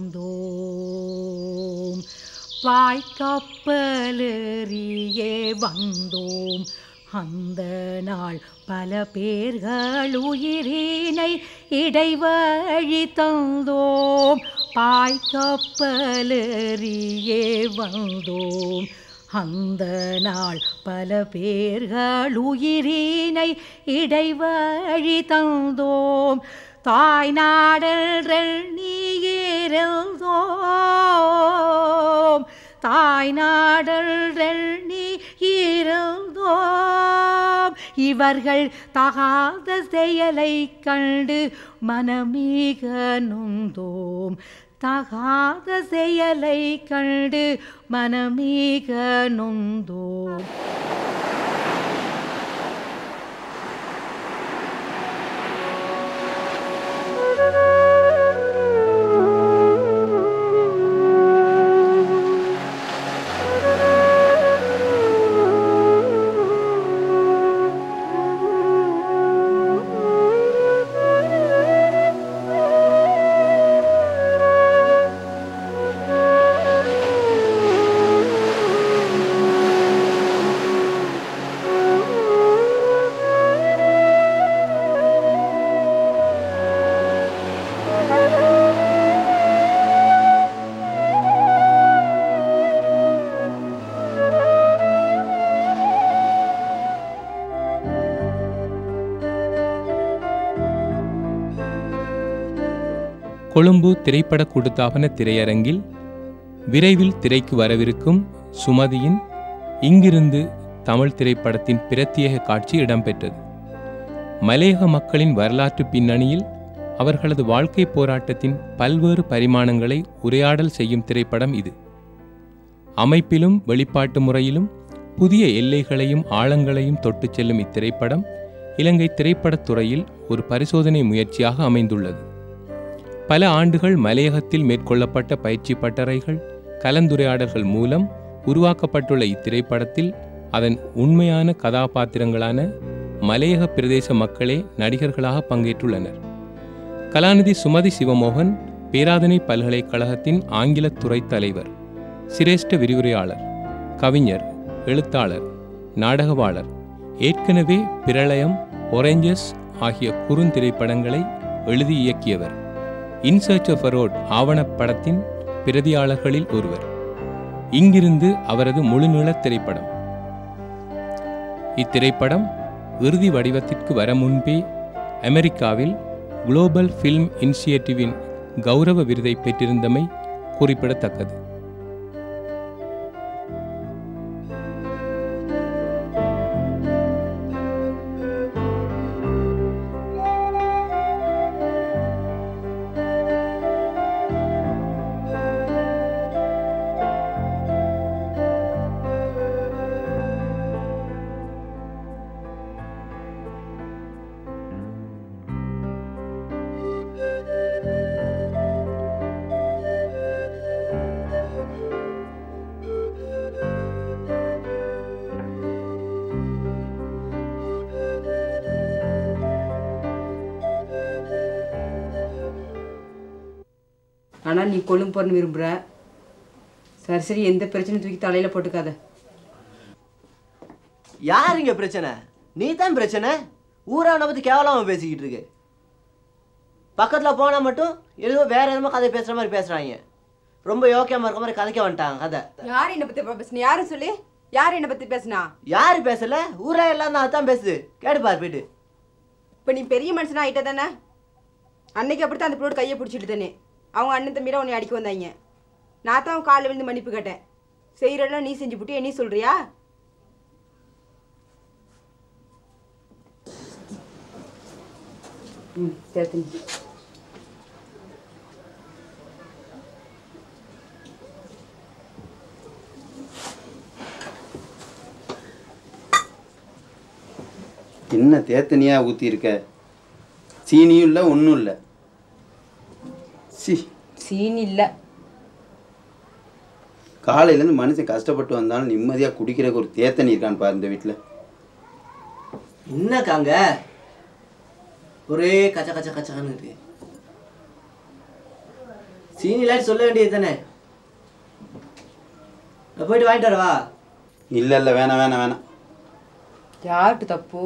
வந்தோம், வாய்க்கப்பலேறியே வந்தோம். அந்த நாள் பல பேர்கள் உயிரினை இடைவழி தந்தோம், பாய்க்கப்பலேறியே வந்தோம். அந்த நாள் பல பேர்கள் உயிரினை இடைவழி தந்தோம், தாய் நாடென்றல் நீயிருந்தோம், தாய் நாடென்றல் நீயிருந்தோம். இவர்கள் தகாத செயலை கண்டு மனமிக நொந்தோம், தகாத செயலை கண்டு மனமிக நொந்தோம். கொழும்பு திரைப்பட கூட்டுத்தாபன திரையரங்கில் விரைவில் திரைக்கு வரவிருக்கும் சுமதியின் இங்கிருந்து தமிழ் திரைப்படத்தின் பிரத்யேக காட்சி இடம்பெற்றது. மலையக மக்களின் வரலாற்று பின்னணியில் அவர்களது வாழ்க்கை போராட்டத்தின் பல்வேறு பரிமாணங்களை உரையாடல் செய்யும் திரைப்படம் இது. அமைப்பிலும் வெளிப்பாட்டு முறையிலும் புதிய எல்லைகளையும் ஆழங்களையும் தொட்டுச் செல்லும் இத்திரைப்படம் இலங்கை திரைப்படத் துறையில் ஒரு பரிசோதனை முயற்சியாக அமைந்துள்ளது. பல ஆண்டுகள் மலையகத்தில் மேற்கொள்ளப்பட்ட பயிற்சி பட்டறைகள், கலந்துரையாடல்கள் மூலம் உருவாக்கப்பட்டுள்ள இத்திரைப்படத்தில் அதன் உண்மையான கதாபாத்திரங்களான மலையக பிரதேச மக்களே நடிகர்களாக பங்கேற்றுள்ளனர். கலாநிதி சுமதி சிவமோகன் பேராதனை பல்கலைக்கழகத்தின் ஆங்கிலத் துறை தலைவர், சிரேஷ்ட விரிவுரையாளர், கவிஞர், எழுத்தாளர், நாடகவாளர். ஏற்கனவே பிரளயம், ஒரேஞ்சஸ் ஆகிய குறுந்திரைப்படங்களை எழுதி இயக்கியவர். In search of a road ஆவணப்படத்தின் பிரதியாளர்களில் ஒருவர். இங்கிருந்து அவரது முழுநீள திரைப்படம். இத்திரைப்படம் இறுதி வடிவத்திற்கு வர முன்பே அமெரிக்காவில் குளோபல் ஃபில்ம் இனிஷியேட்டிவின் கௌரவ விருதை பெற்றிருந்தமை குறிப்பிடத்தக்கது. ஆனால் நீ கொழும்பு போறன்னு விரும்புகிற. சரி சரி, எந்த பிரச்சனையும் தூக்கி தலையில் போட்டுக்காத. யார் இங்கே பிரச்சனை? நீ தான் பிரச்சனை. ஊராவனை பற்றி கேவலமாக பேசிக்கிட்டு இருக்கு. பக்கத்தில் போனால் மட்டும் ஏதோ வேற எதுவும் கதை பேசுகிற மாதிரி பேசுகிறாங்க. ரொம்ப யோக்கியமாக இருக்க மாதிரி கதைக்க வந்துட்டாங்க கதை. யார் என்னை பற்றி பேசுனா? யாரும் சொல்லி யார் என்னை பற்றி பேசுனா? யார் பேசல? ஊரா எல்லாம் தான் அதான் பேசுது. கேட்டுப்பார் போயிட்டு. இப்போ நீ பெரிய மனுஷனா ஆகிட்ட தானே? அன்னைக்கு அப்படித்தான் அந்த பிள்ளோட கையை பிடிச்சிட்டு தானே அவங்க அண்ணன் தம்பியில உன்னை அடிக்க வந்தாங்க. நான் தான் அவன் காலில் விழுந்து மன்னிப்பு கேட்டேன். செய்கிறெல்லாம் நீ செஞ்சு போட்டு நீ சொல்றியா? சரி. என்ன தேத்தனியா ஊற்றி இருக்க? சீனியும் இல்லை, ஒன்றும் இல்லை. சீனி இல்லை. காலையிலேருந்து மனுஷன் கஷ்டப்பட்டு வந்தாலும் நிம்மதியாக குடிக்கிறதுக்கு ஒரு தேத்தனி இருக்கான்னு பாரு இந்த வீட்டில். என்னக்காங்க ஒரே கச்ச கச்ச கச்சான்னு இருக்கு. சீனி இல்லாட்டி சொல்ல வேண்டியது தானே. நான் போயிட்டு வாங்கிட்டு வரவா? இல்லை இல்லை வேணாம் வேணாம் வேணாம். யார்கிட்ட தப்பு?